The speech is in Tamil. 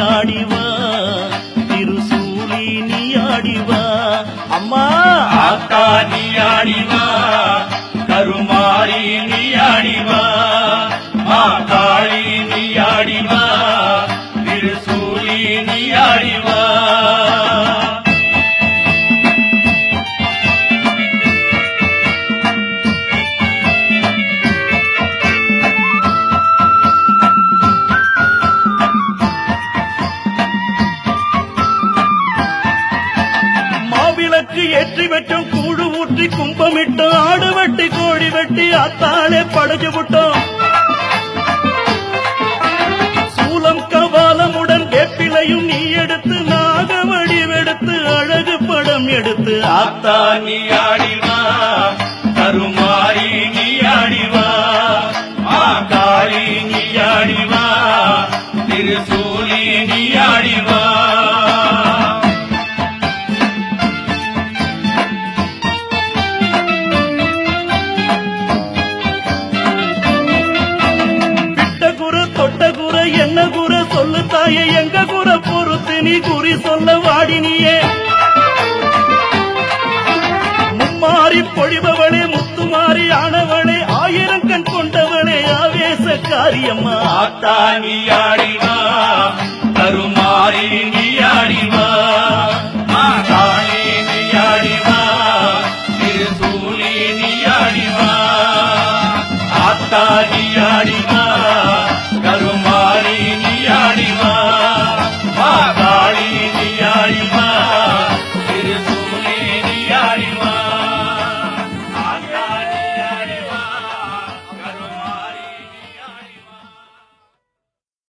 ஆடிவா திருசூலி நீ ஆடிவா அம்மா ஆத்தா நீ ஆடிவா கருமாரி நீ ஆடிவா மாகாளி நீ ஆடிவா திருசூலி நீ ஆடிவா ஏற்றி வச்சோம் கூடு ஊற்றி கும்பமிட்டோம் ஆடு வெட்டி கோழி வெட்டி அத்தாளே படைச்சு விட்டோம் சூலம் கபாலமுடன் வேப்பிலையும் நீ எடுத்து நாகவடிவெடுத்து அழகு படம் எடுத்து ஆத்தா நீ ஆடிவா கருமாரி நீ ஆடிவா மாகாளி நீ ஆடிவா திருசூலி நீ ஆடிவா என்ன கூற சொல்லு தாயே எங்க கூற பொறுத்து நீ குறி சொல்ல வாடினியே மும்மாறி பொழிபவளே முத்துமாரி ஆனவளே ஆயிரம் கண் கொண்டவளே ஆவேச காரியம்மா ஆத்தா நீ ஆடிவா